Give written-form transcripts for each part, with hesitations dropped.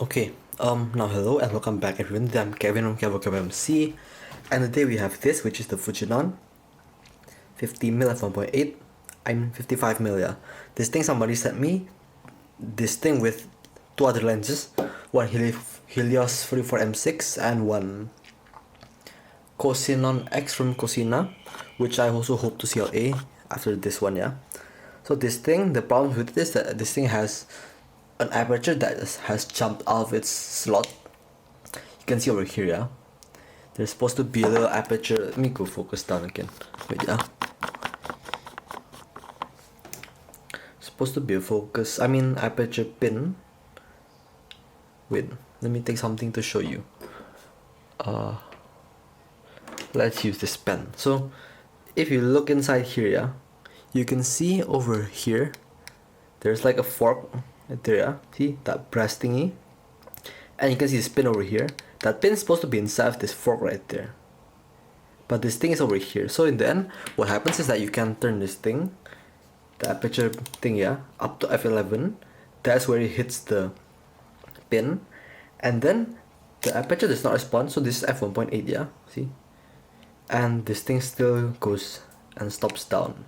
Okay, now hello and welcome back everyone. I'm Kevin from KevinMC, and today we have this, which is the Fujinon 50mm f1.8. I'm 55mm, yeah. This thing somebody sent me, this thing with two other lenses, one Helios 44M6 and one Fujinon X from Cosina, which I also hope to CLA after this one, yeah. So this thing, the problem with this is that this thing has an aperture that has jumped out of its slot. You can see over here, yeah. There's supposed to be a little aperture. Let me go focus down again. Wait, yeah. Supposed to be a focus. Aperture pin. Wait, let me take something to show you. Let's use this pen. So, if you look inside here, yeah, you can see over here, there's like a fork right there, yeah. See that brass thingy, and you can see this pin over here. That pin is supposed to be inside of this fork right there, but this thing is over here. So in the end, what happens is that you can turn this thing, the aperture thing, yeah, up to f11. That's where it hits the pin, and then the aperture does not respond. So this is f1.8, yeah. See, and this thing still goes and stops down.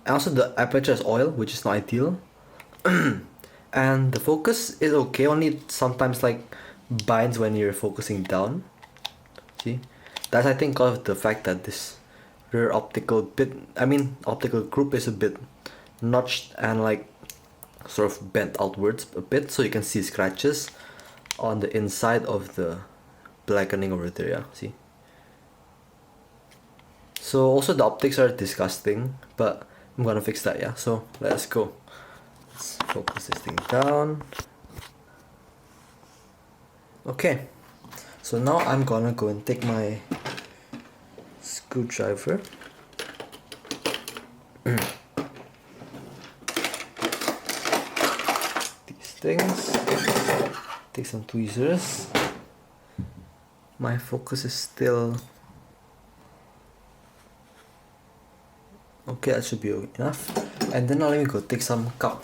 And also the aperture is oil, which is not ideal. And the focus is okay, only sometimes like binds when you're focusing down. See, that's I think of the fact that this rear optical group is a bit notched and like sort of bent outwards a bit, so you can see scratches on the inside of the blackening over there, yeah. See, so also the optics are disgusting, but I'm gonna fix that, yeah. So let's go. Let's focus this thing down. Okay, so now I'm gonna go and take my screwdriver. These things. Take some tweezers. My focus is still okay. That should be enough. And then now let me go take some cup.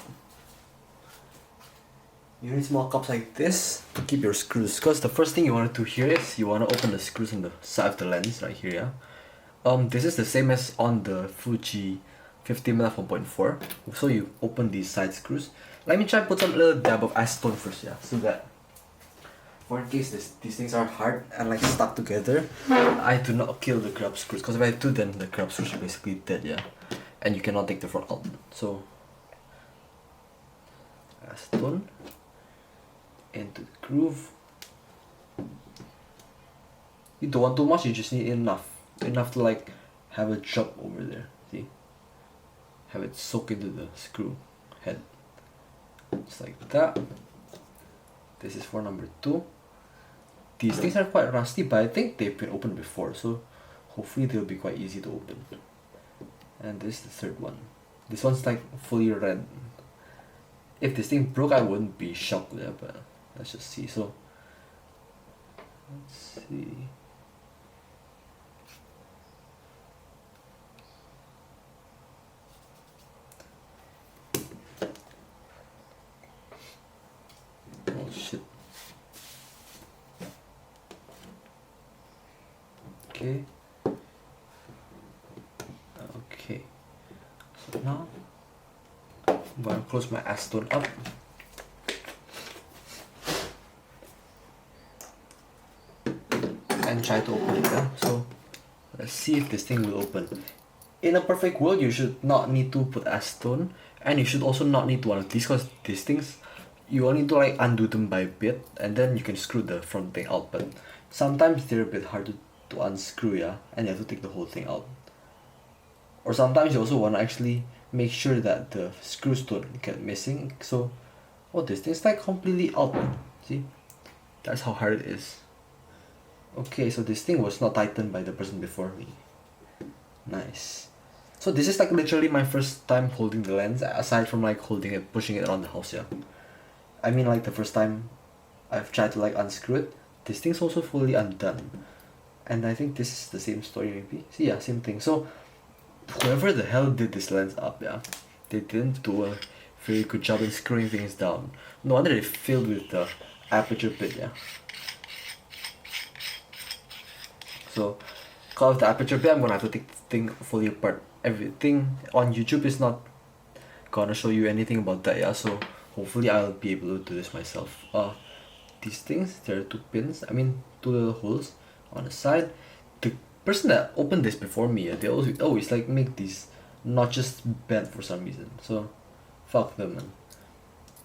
You need small cups like this to keep your screws, because the first thing you want to do here is you want to open the screws on the side of the lens right here, yeah. This is the same as on the Fuji 50mm f1.4. So you open these side screws. Let me try put some little dab of acetone first, yeah, so that for in case these things are hard and like stuck together, I do not kill the grub screws, because if I do, then the grub screws are basically dead, yeah, and you cannot take the front out. So acetone into the groove. You don't want too much, you just need enough to like have a drop over there. See, have it soak into the screw head, just like that. This is for number 2. These things are quite rusty, but I think they've been opened before, so hopefully they'll be quite easy to open. And this is the 3rd one. This one's like fully red. If this thing broke, I wouldn't be shocked there, but let's just see. So let's see. Oh shit. Okay. Okay. So now I'm gonna close my acetone up. And try to open it, yeah? So let's see if this thing will open. In a perfect world, you should not need to put acetone, and you should also not need one of these, because these things you only need to like undo them by a bit, and then you can screw the front thing out. But sometimes they're a bit hard to unscrew, yeah, and you have to take the whole thing out. Or sometimes you also want to actually make sure that the screws don't get missing. So, oh, this thing's like completely out. See, that's how hard it is. Okay, so this thing was not tightened by the person before me. Nice. So this is like literally my first time holding the lens, aside from like holding it, pushing it around the house, yeah. I mean, like the first time I've tried to like unscrew it, this thing's also fully undone. And I think this is the same story maybe. See, yeah, same thing. So whoever the hell did this lens up, yeah, they didn't do a very good job in screwing things down. No wonder they filled with the aperture bit, yeah. So, call it the aperture bit, I'm gonna have to take the thing fully apart. Everything on YouTube is not gonna show you anything about that, yeah. So hopefully I'll be able to do this myself. These things, there are 2 pins, I mean 2 little holes on the side. The person that opened this before me, they always like make these notches bent for some reason. So fuck them, man.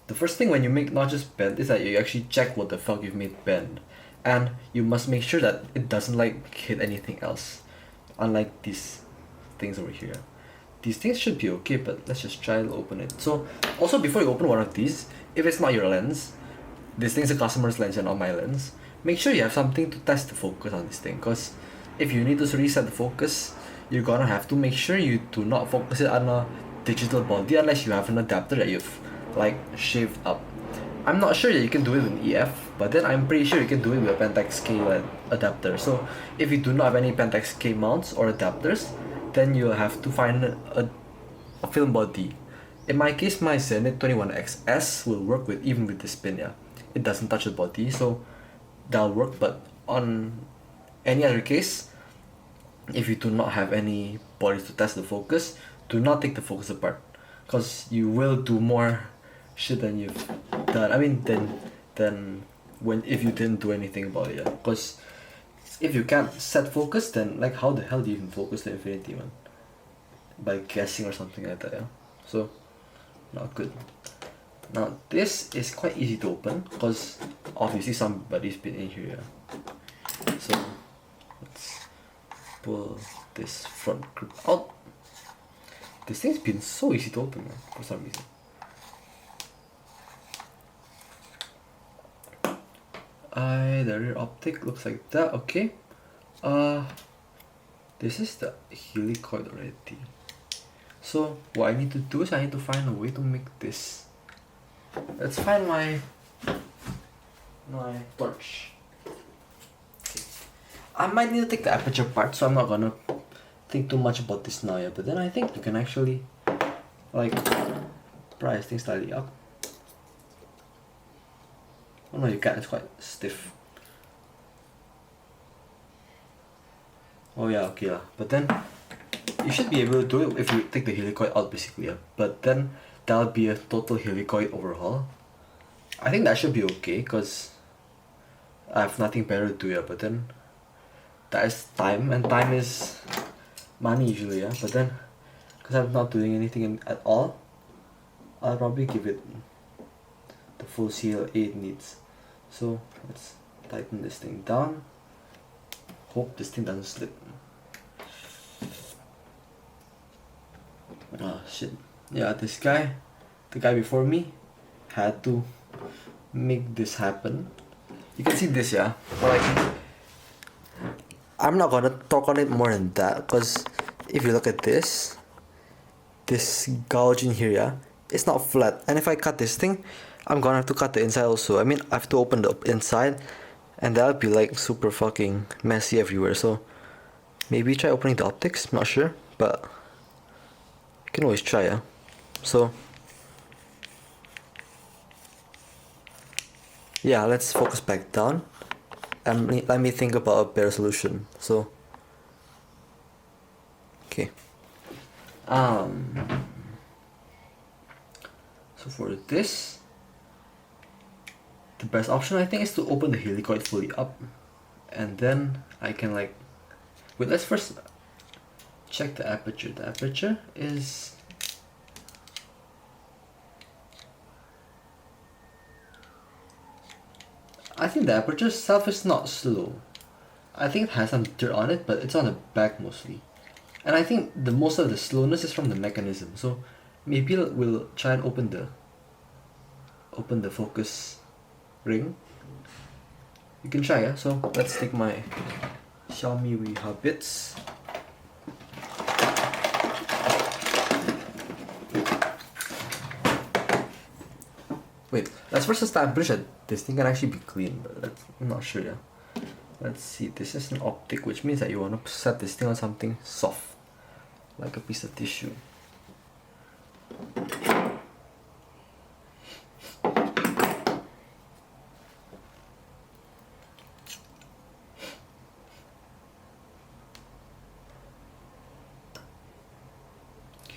The first thing when you make notches bent is that you actually check what the fuck you've made bend, and you must make sure that it doesn't like hit anything else, unlike these things over here. These things should be okay, but let's just try to open it. So also, before you open one of these, if it's not your lens, this thing's a customer's lens and not my lens, make sure you have something to test the focus on this thing, because if you need to reset the focus, you're gonna have to make sure you do not focus it on a digital body unless you have an adapter that you've like shaved up. I'm not sure that you can do it with EF, but then I'm pretty sure you can do it with a Pentax K adapter. So if you do not have any Pentax K mounts or adapters, then you'll have to find a film body. In my case, my Zenith 21XS will work with even with this pin, yeah. It doesn't touch the body, so that'll work. But on any other case, if you do not have any bodies to test the focus, do not take the focus apart, because you will do more shit than you've done. I mean, then when if you didn't do anything about it, yeah. Because if you can't set focus, then like how the hell do you even focus the infinity, man? By guessing or something like that, yeah. So not good. Now this is quite easy to open because obviously somebody's been in here, yeah. So let's pull this front grip out. This thing's been so easy to open, man, for some reason. The rear optic looks like that, okay. This is the helicoid already. So what I need to do is I need to find a way to make this. Let's find my torch. Okay. I might need to take the aperture part, so I'm not gonna think too much about this now, yeah. But then I think you can actually like pry this thing slightly up. Oh no, you can't, it's quite stiff. Oh yeah, okay lah. But then you should be able to do it if you take the helicoid out basically, yeah. But then that'll be a total helicoid overhaul. I think that should be okay because I have nothing better to do, yeah. But then that is time, and time is money usually, yeah. But then because I'm not doing anything at all, I'll probably give it the full CLA it needs. So let's tighten this thing down. Hope this thing doesn't slip. Oh shit. Yeah, this guy, the guy before me, had to make this happen. You can see this, yeah? But like, I'm not gonna talk on it more than that, because if you look at this gouge in here, yeah, it's not flat. And if I cut this thing, I'm gonna have to cut the inside also. I mean, I have to open the inside, and that'll be like super fucking messy everywhere. So maybe try opening the optics, not sure, but you can always try, yeah. So yeah, let's focus back down and let me think about a better solution. So okay, so for this, the best option I think is to open the helicoid fully up, and then I can like, wait, let's first check the aperture. The aperture is I think the aperture itself is not slow. I think it has some dirt on it, but it's on the back mostly. And I think the most of the slowness is from the mechanism. So maybe we'll try and open the focus ring. You can try, yeah? So let's take my Xiaomi We Habits. Wait, let's first establish that this thing can actually be clean, but I'm not sure, yeah. Let's see, this is an optic, which means that you want to set this thing on something soft, like a piece of tissue.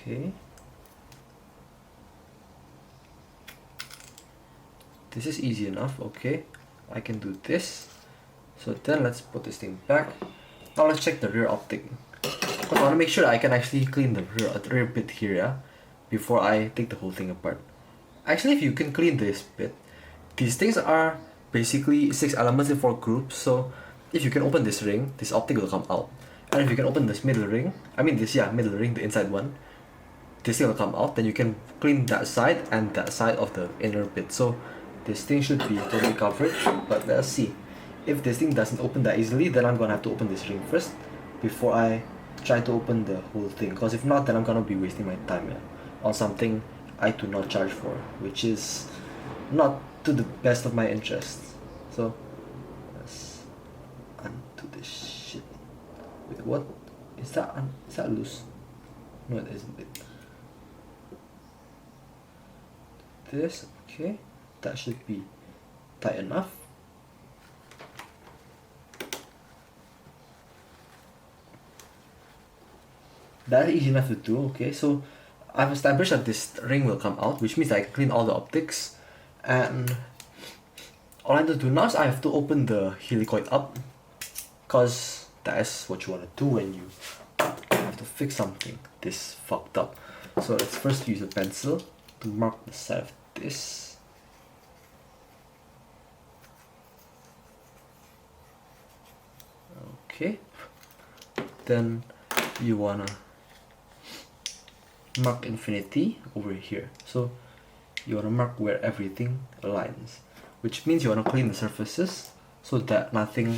Okay. This is easy enough. Okay, I can do this. So then let's put this thing back. Now let's check the rear optic. Because I want to make sure I can actually clean the rear bit here, yeah, before I take the whole thing apart. Actually, if you can clean this bit, these things are basically 6 elements in 4 groups. So if you can open this ring, this optic will come out. And if you can open this middle ring, middle ring, the inside one, this thing will come out. Then you can clean that side and that side of the inner bit. So this thing should be totally covered. But let's see. If this thing doesn't open that easily, then I'm gonna have to open this ring first before I try to open the whole thing. Because if not, then I'm gonna be wasting my time on something I do not charge for, which is not to the best of my interests. So let's undo this shit. Wait, what? Is that loose? No, it isn't. This, okay, that should be tight enough. That's easy enough to do. Okay, so I've established that this ring will come out, which means I can clean all the optics, and all I have to do now is I have to open the helicoid up, because that is what you want to do when you have to fix something this fucked up. So let's first use a pencil to mark the side of this. Okay, then you wanna mark infinity over here. So you want to mark where everything aligns, which means you want to clean the surfaces so that nothing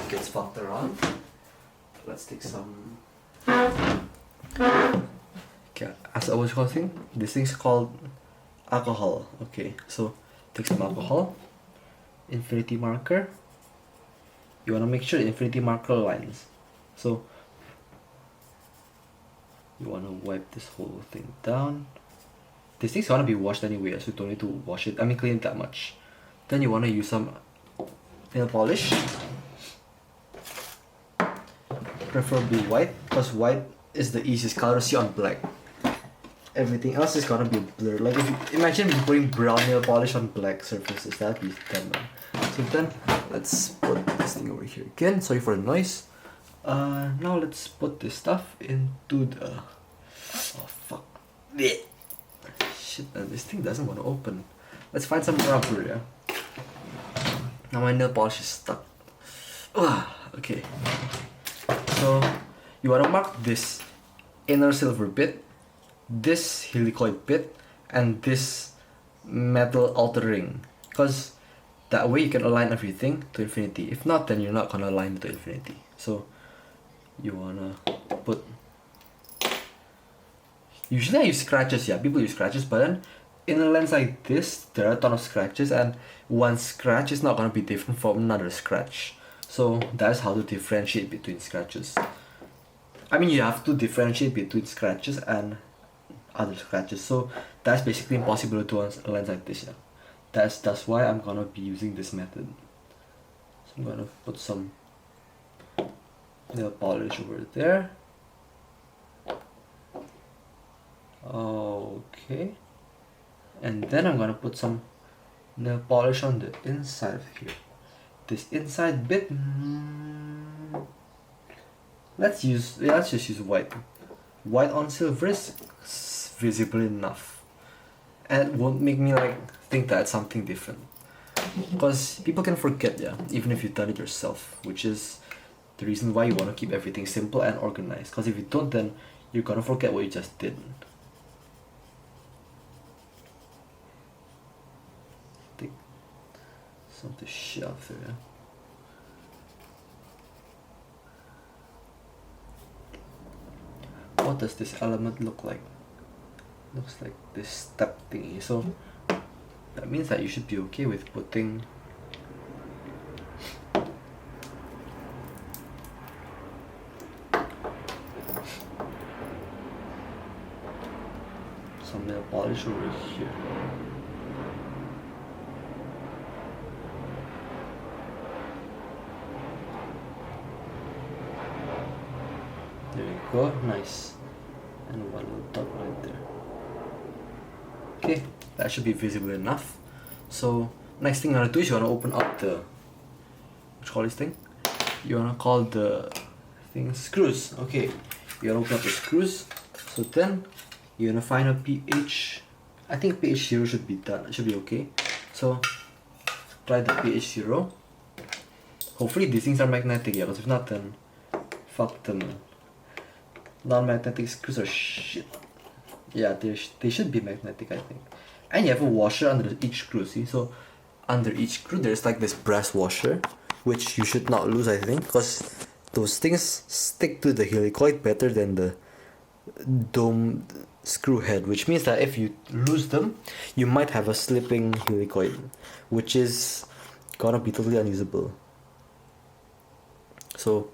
gets fucked around. Let's take some. Okay, as I was causing, this thing's called alcohol. Okay, so take some alcohol, infinity marker. You want to make sure the infinity marker aligns. So you want to wipe this whole thing down. This thing's gonna be washed anyway, so you don't need to wash it. Clean it that much. Then you want to use some nail polish, preferably white, because white is the easiest color to see on black. Everything else is gonna be blurred. Like if you imagine putting brown nail polish on black surfaces, that'd be dumb. So then let's put this thing over here again. Sorry for the noise. Now let's put this stuff into the. Oh fuck! Shit, man, this thing doesn't want to open. Let's find some rubber, yeah. Now my nail polish is stuck. Okay. So you wanna mark this inner silver bit, this helicoid bit, and this metal outer ring, because that way you can align everything to infinity. If not, then you're not gonna align to infinity. So you wanna put. Usually I use scratches, yeah, people use scratches, but then in a lens like this, there are a ton of scratches, and one scratch is not gonna be different from another scratch. So that's how to differentiate between scratches. You have to differentiate between scratches and other scratches, so that's basically impossible to do on a lens like this, yeah. That's why I'm gonna be using this method. So I'm gonna put some nail polish over there. Okay, and then I'm gonna put some nail polish on the inside of here. This inside bit, let's just use white. White on silver is visible enough, and it won't make me think that it's something different. Because people can forget, yeah, even if you've done it yourself, which is the reason why you want to keep everything simple and organized. Because if you don't, then you're gonna forget what you just did. Take some of the shit out there. Yeah? What does this element look like? Looks like this step thingy. So that means that you should be okay with putting some nail polish over here. There you go, nice. and one little dot right there. Okay, that should be visible enough. So next thing you wanna do is you wanna open up the, what you call this thing? You wanna call the thing screws. Okay, you wanna open up the screws. So then you're gonna find a pH. I think pH 0 should be done. It should be okay. So try the pH 0. Hopefully these things are magnetic, yeah, because if not, then fuck them. Non-magnetic screws are shit. Yeah, they should be magnetic, I think. And you have a washer under each screw, see? So under each screw there's like this brass washer, which you should not lose, I think, because those things stick to the helicoid better than the dome screw head, which means that if you lose them, you might have a slipping helicoid, which is gonna be totally unusable. So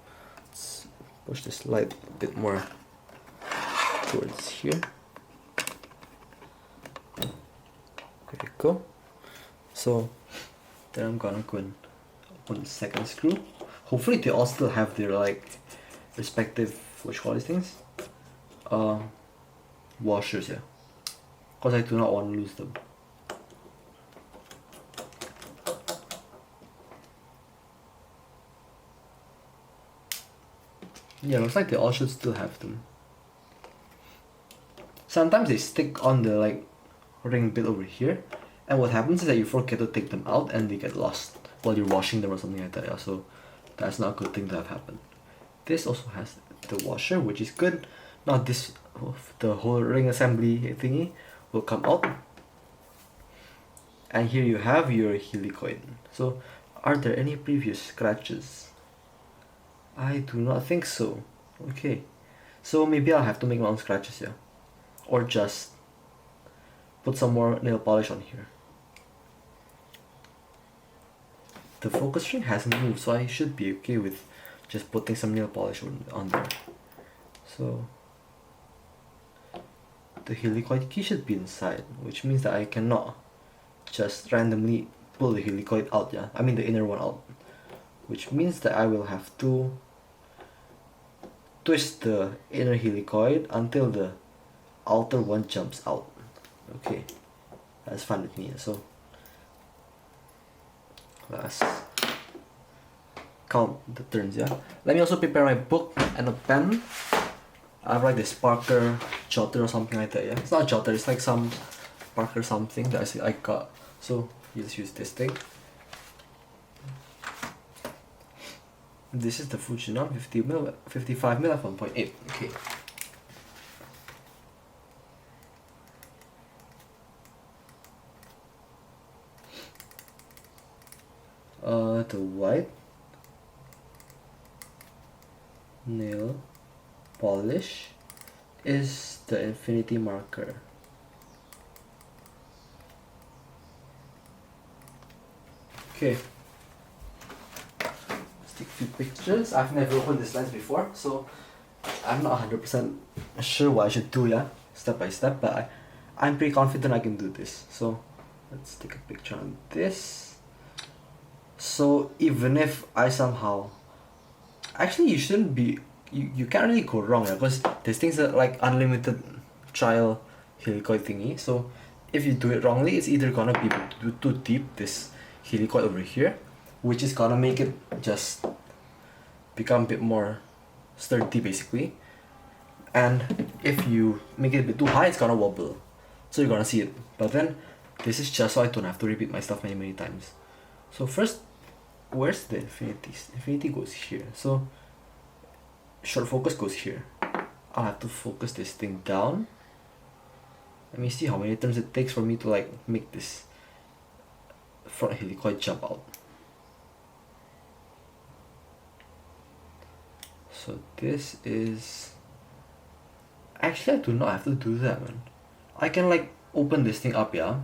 let's push this light a bit more towards here. There you go. So then I'm gonna go and open the second screw. Hopefully they all still have their like respective, what you call these things? Washers, yeah. Because I do not want to lose them. Yeah, looks like they all should still have them. Sometimes they stick on the like ring bit over here, and what happens is that you forget to take them out and they get lost while you're washing them or something like that, yeah. So that's not a good thing to have happen. This also has the washer, which is good. Now this, the whole ring assembly thingy will come out. And here you have your helicoid. So are there any previous scratches? I do not think so. Okay, so maybe I'll have to make my own scratches here, or just put some more nail polish on here. The focus ring hasn't moved, so I should be okay with just putting some nail polish on there. So the helicoid key should be inside, which means that I cannot just randomly pull the helicoid out, yeah? I mean the inner one out. Which means that I will have to twist the inner helicoid until the outer one jumps out. Okay, that's fine with me. So let's count the turns, yeah? Let me also prepare my book and a pen. I have like this Parker jotter or something like that, yeah? It's not a jotter, it's like some Parker something that I got. So you just use this thing. This is the Fujinon 55mm f1.8. Okay. The white nail polish is the infinity marker. Okay. Let's take a few pictures. I've never opened this lens before, so I'm not 100% sure what I should do, yeah, step by step, but I'm pretty confident I can do this. So let's take a picture on this. So even if I somehow, actually you shouldn't be, you can't really go wrong, yeah, because there's things that like unlimited trial helicoid thingy. So if you do it wrongly, it's either gonna be too deep, this helicoid over here, which is gonna make it just become a bit more sturdy basically, and if you make it a bit too high, it's gonna wobble, so you're gonna see it. But then this is just so I don't have to repeat my stuff many times. So first, where's the infinity? Infinity goes here, so short focus goes here. I'll have to focus this thing down. Let me see how many turns it takes for me to like make this front helicoid jump out. So this is, actually I do not have to do that, man. I can like open this thing up, yeah,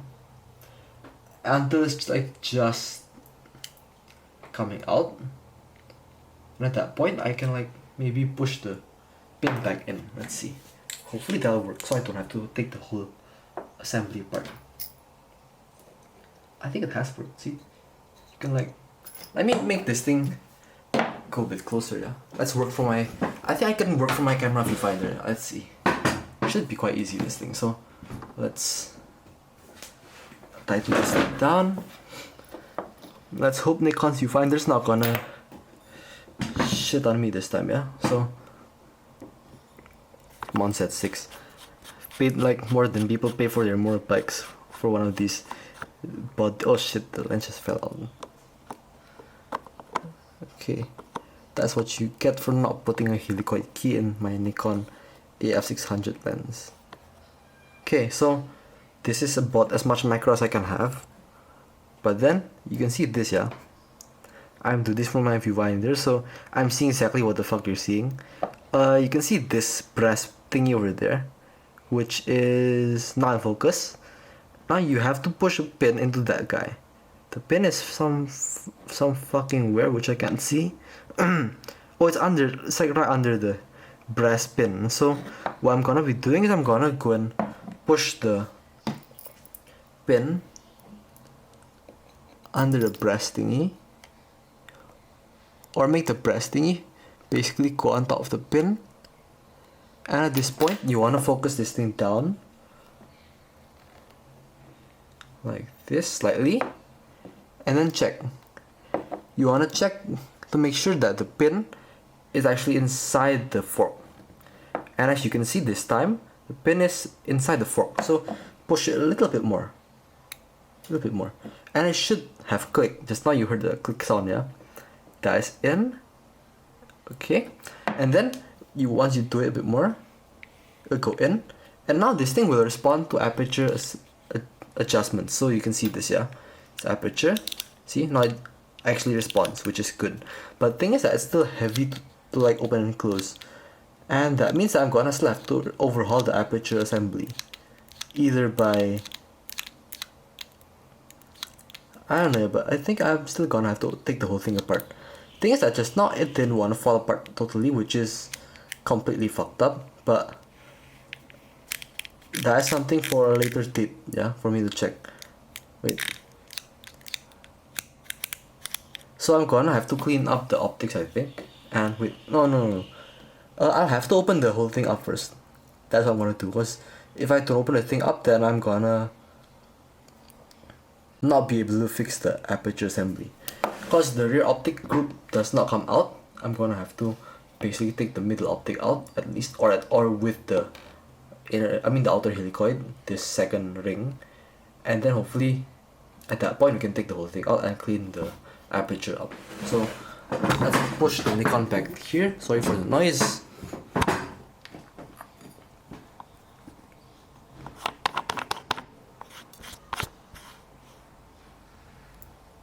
until it's like just coming out, and at that point I can like maybe push the pin back in. Let's see, hopefully that'll work, so I don't have to take the whole assembly apart. I think it has worked. See, you can like, let me make this thing go a bit closer, yeah. Let's work for my, I think I can work for my camera viewfinder. Let's see, should be quite easy, this thing. So let's tighten this thing down. Let's hope Nikon's viewfinder's not gonna shit on me this time, yeah? So I'm on set 6. Paid like more than people pay for their motorbikes for one of these. But oh shit, the lens just fell out. Okay, that's what you get for not putting a helicoid key in my Nikon AF600 lens. Okay, so this is about as much macro as I can have. But then you can see this, yeah. I'm doing this from my viewfinder, so I'm seeing exactly what the fuck you're seeing. You can see this brass thingy over there, which is not in focus. Now you have to push a pin into that guy. The pin is some fucking where, which I can't see. Oh, it's like right under the brass pin. So what I'm gonna be doing is I'm gonna go and push the pin under the brass thingy, or make the brass thingy basically go on top of the pin. And at this point you want to focus this thing down like this slightly, and then check. You want to check to make sure that the pin is actually inside the fork. And as you can see this time, the pin is inside the fork. So push it a little bit more. And it should have clicked. Just now you heard the click sound, yeah? That is in. Okay. And then once you do it a bit more, it'll go in. And now this thing will respond to aperture adjustments. So you can see this, yeah? It's aperture. See, now it actually responds, which is good. But the thing is that it's still heavy to like open and close. And that means that I'm gonna still have to overhaul the aperture assembly. Either by, I don't know, but I think I'm still gonna have to take the whole thing apart. Thing is that just now it didn't want to fall apart totally, which is completely fucked up. But that's something for a later date, yeah, for me to check. Wait. So I'm gonna have to clean up the optics, I think. And wait, no. I'll have to open the whole thing up first. That's what I'm gonna do. Because if I don't open the thing up, then I'm gonna not be able to fix the aperture assembly. Because the rear optic group does not come out, I'm gonna have to basically take the middle optic out at least, or with the the outer helicoid, this second ring, and then hopefully at that point we can take the whole thing out and clean the aperture up. So let's push the Nikon back here. Sorry for the noise.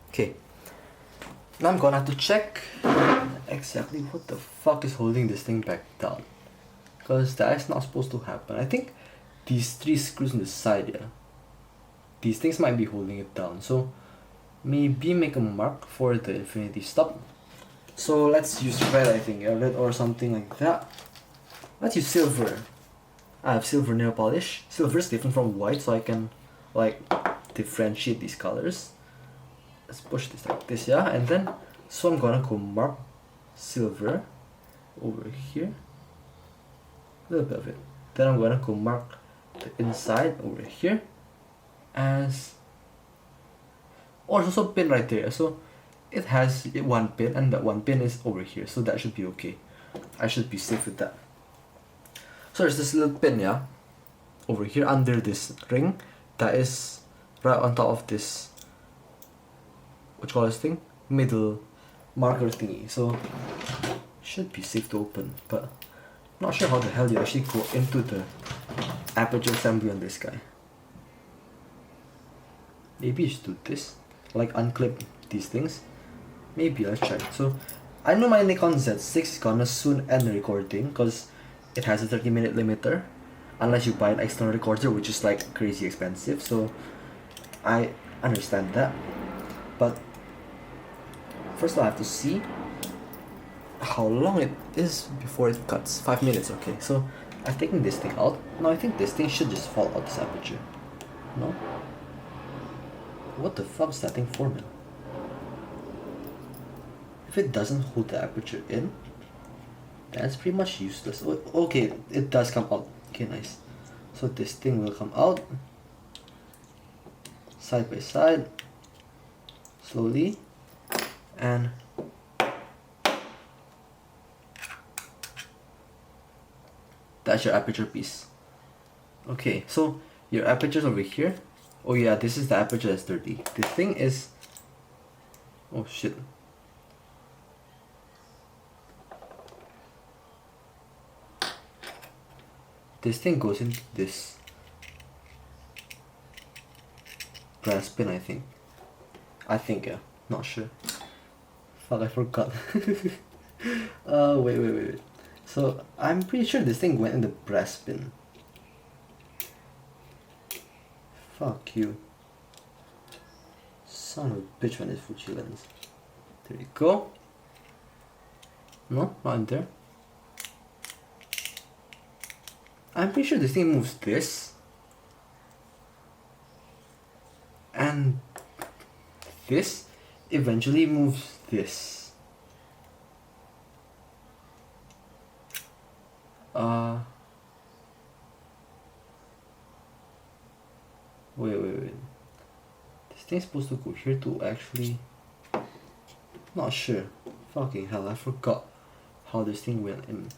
Okay, now I'm gonna have to check exactly what the fuck is holding this thing back down, because that is not supposed to happen. I think these 3 screws on the side, yeah, these things might be holding it down. So maybe make a mark for the infinity stop. So let's use red, I think, yeah, red or something like that. Let's use silver. I have silver nail polish. Silver is different from white, so I can like differentiate these colors. Let's push this like this, yeah, and then so I'm gonna go mark silver over here, a little bit of it. Then I'm gonna go mark the inside over here as, oh, there's also a pin right there, so it has 1 pin and that 1 pin is over here, so that should be okay. I should be safe with that. So there's this little pin, yeah, over here under this ring that is right on top of this, what you call this thing? Middle marker thingy. So should be safe to open, but not sure how the hell you actually go into the aperture assembly on this guy. Maybe you should do this, like unclip these things. Maybe, let's try it. So I know my Nikon Z6 is gonna soon end the recording because it has a 30-minute limiter, unless you buy an external recorder, which is like crazy expensive. So I understand that, but first I have to see how long it is before it cuts. 5 minutes, okay. So I've taken this thing out. Now I think this thing should just fall out this aperture. No? What the fuck is that thing for, man? If it doesn't hold the aperture in, that's pretty much useless. Oh, okay, it does come out. Okay, nice. So this thing will come out side by side, slowly, and that's your aperture piece. Okay, so your aperture's over here. Oh yeah, this is the aperture that's dirty. The thing is, oh shit. This thing goes into this brass pin, I think. Yeah, not sure. Fuck, I forgot. Wait. So I'm pretty sure this thing went in the brass pin. Fuck you. Son of a bitch when it's Fuji lens. There you go. No, not in there. I'm pretty sure this thing moves this. And this eventually moves this. Wait. This thing's supposed to go here to actually... Not sure. Fucking hell, I forgot how this thing went in.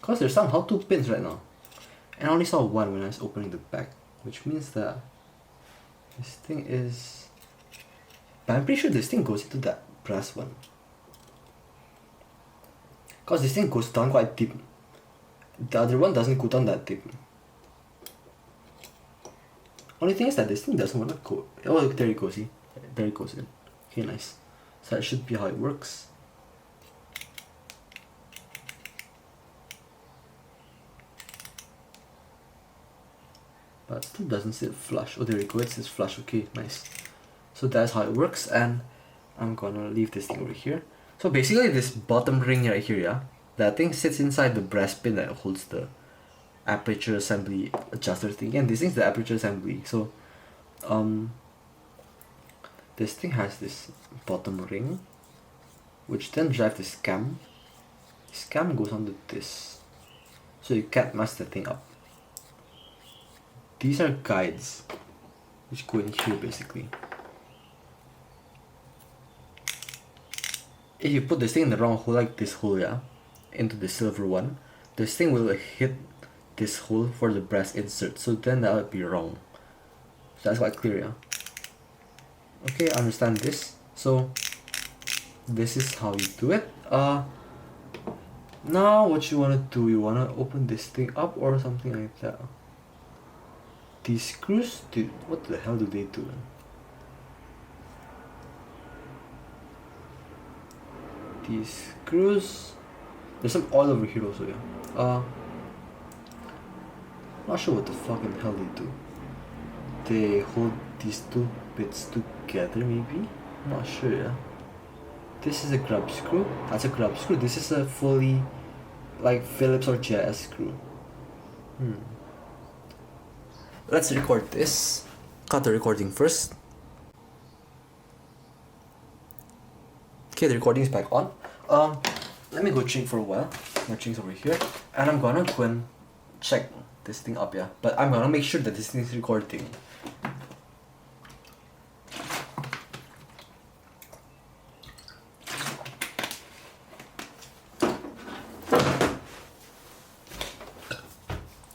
Cause there's somehow 2 pins right now. And I only saw 1 when I was opening the back. Which means that this thing is... But I'm pretty sure this thing goes into that brass one. Cause this thing goes down quite deep. The other one doesn't go down that deep. Only thing is that this thing doesn't want to go... Oh, there you go, see? There it goes in. Okay, nice. So that should be how it works. But still doesn't sit flush. Oh, there you go, it says flush. Okay, nice. So that's how it works, and I'm gonna leave this thing over here. So basically this bottom ring right here, yeah, that thing sits inside the brass pin that holds the aperture assembly adjuster thing, and this thing's the aperture assembly. So this thing has this bottom ring, which then drives this cam. This cam goes onto this, so you can't mess the thing up. These are guides which go in here basically. If you put this thing in the wrong hole, like this hole, yeah, into the silver one, this thing will hit this hole for the brass insert, so then that would be wrong. So that's quite clear, yeah. Okay, I understand this. So this is how you do it. Now what you wanna do, you wanna open this thing up or something like that. These screws, dude, what the hell do they do? These screws, there's some oil over here also, yeah. Not sure what the fucking hell they do. They hold these 2 bits together, maybe? Not sure, yeah. This is a grub screw. That's a grub screw. This is a fully, like, Phillips or JS screw. Let's record this. Cut the recording first. Okay, the recording is back on. Let me go drink for a while. My drink's over here, and I'm gonna go and check this thing up, yeah. But I'm gonna make sure that this thing is recording.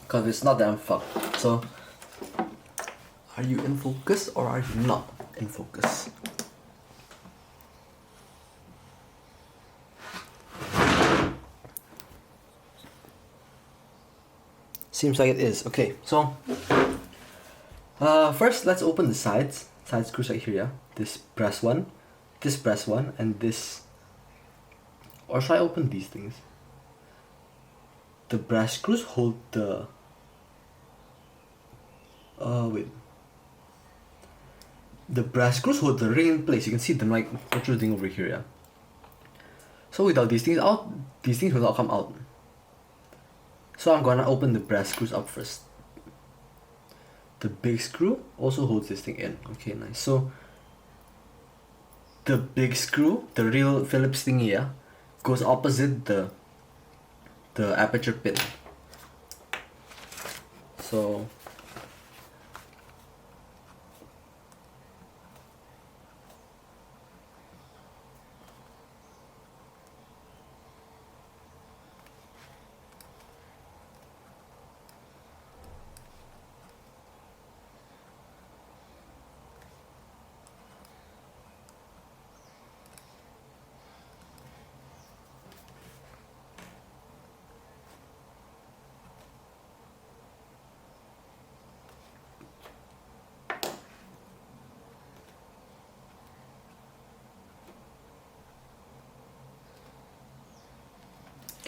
Cause it's not that I'm fucked. So, are you in focus or are you not in focus? Seems like it is. Okay, so first let's open the side screws right here, yeah. This brass one, and this. Or should I open these things? The brass screws hold the. Wait. The brass screws hold the ring in place. You can see them like protruding over here, yeah. So without these things out, these things will not come out. So I'm gonna open the brass screws up first. The big screw also holds this thing in. Okay, nice. So the big screw, the real Phillips thingy, yeah, goes opposite the the aperture pin. So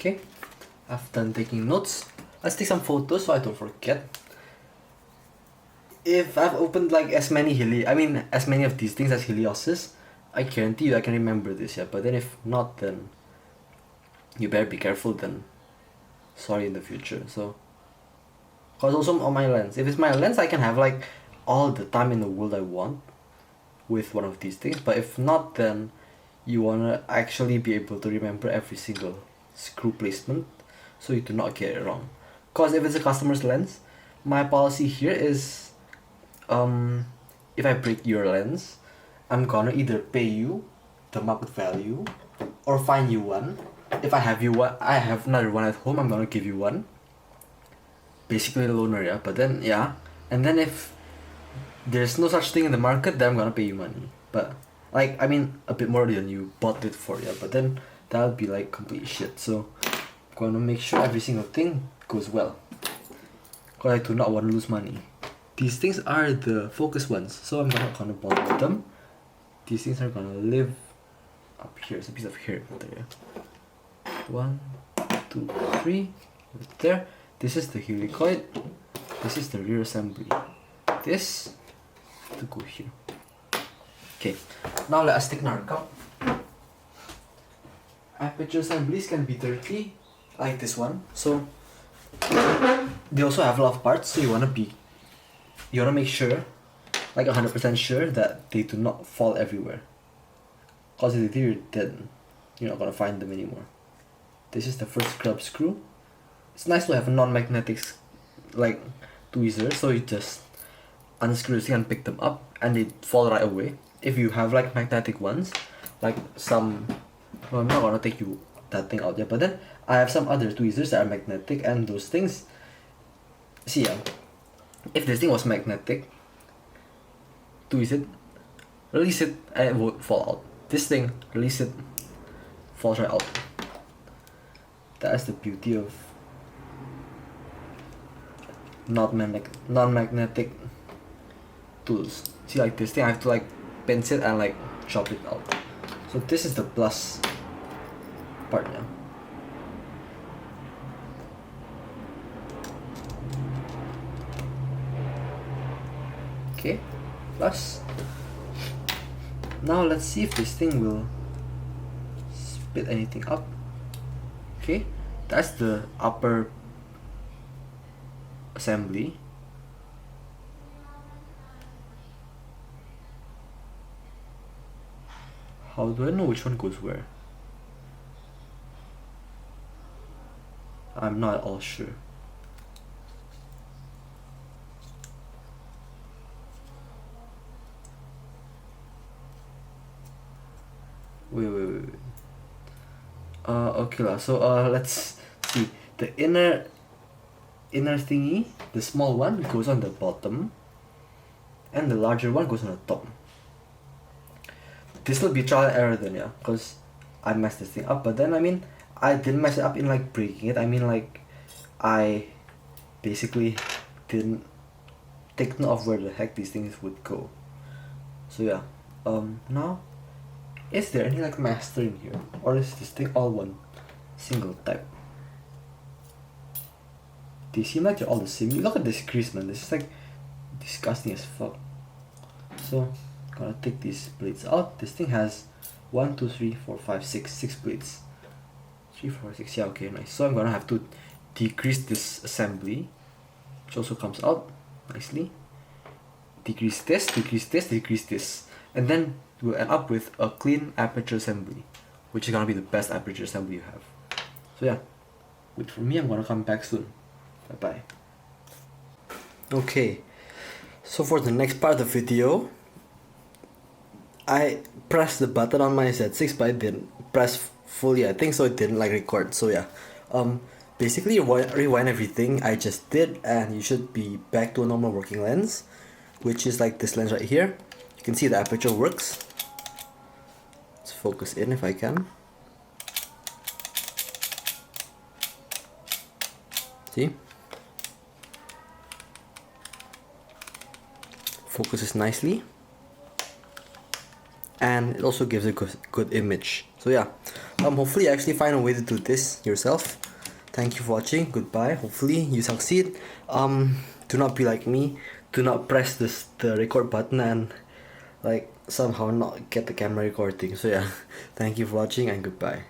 okay, I've done taking notes. Let's take some photos so I don't forget. If I've opened like as many as many of these things as Helioses, I guarantee you I can remember this, yeah. But then if not, then you better be careful then. Sorry in the future. So, cause also on my lens. If it's my lens, I can have like all the time in the world I want with one of these things. But if not, then you wanna actually be able to remember every single screw placement, so you do not get it wrong. Cause if it's a customer's lens, my policy here is, if I break your lens, I'm gonna either pay you the market value or find you one. If I have another one at home, I'm gonna give you one. Basically a loaner, yeah. But then yeah, and then if there's no such thing in the market, then I'm gonna pay you money. But like, I mean, a bit more than you bought it for, yeah. But then that would be like complete shit. So I'm gonna make sure every single thing goes well, cause I do not want to lose money. These things are the focus ones, so I'm not gonna bother with them. These things are gonna live up here. It's a piece of hair there. 1, 2, 3, right there. This is the helicoid. This is the rear assembly. This to go here. Okay, now let us take another cup. Aperture assemblies can be dirty, like this one. So they also have a lot of parts, so you wanna make sure, like 100% sure, that they do not fall everywhere. Cause if they do, then you're not gonna find them anymore. This is the first scrub screw. It's nice to have a non-magnetic like tweezer, so you just unscrew this thing and pick them up and they fall right away. If you have like magnetic ones, like some, well, I'm not gonna take you that thing out yet, but then I have some other tweezers that are magnetic, and those things, see, if this thing was magnetic, tweeze it, release it, and it won't fall out. This thing, release it, falls right out. That's the beauty of non-magnetic tools. See, like this thing, I have to like pinch it and like chop it out. So this is the plus part now. Okay, plus. Now let's see if this thing will spit anything up. Okay, that's the upper assembly. How do I know which one goes where? I'm not at all sure. Wait. Okay lah. So let's see. The inner thingy, the small one goes on the bottom, and the larger one goes on the top. This will be trial and error then, yeah, because I messed this thing up. But then, I mean, I didn't mess it up in like breaking it. I mean, like, I basically didn't take note of where the heck these things would go. So yeah, now, is there any like master in here, or is this thing all one single type? They seem like they're all the same. Look at this grease, man. This is like disgusting as fuck. So gonna take these blades out. This thing has 1, 2, 3, 4, 5, 6 blades. 3, 4, 6. Yeah, okay, nice. So I'm gonna have to decrease this assembly, which also comes out nicely. Decrease this, and then we'll end up with a clean aperture assembly, which is gonna be the best aperture assembly you have. So yeah, wait for me, I'm gonna come back soon. Bye bye. Okay, so for the next part of the video, I pressed the button on my Z6 but I didn't press fully, I think, so it didn't like record. So yeah, basically rewind everything I just did and you should be back to a normal working lens, which is like this lens right here. You can see the aperture works. Let's focus in if I can. See? Focuses nicely. And it also gives a good image. So yeah, hopefully you actually find a way to do this yourself. Thank you for watching. Goodbye. Hopefully you succeed. Do not be like me. Do not press the record button and like somehow not get the camera recording. So yeah, thank you for watching and goodbye.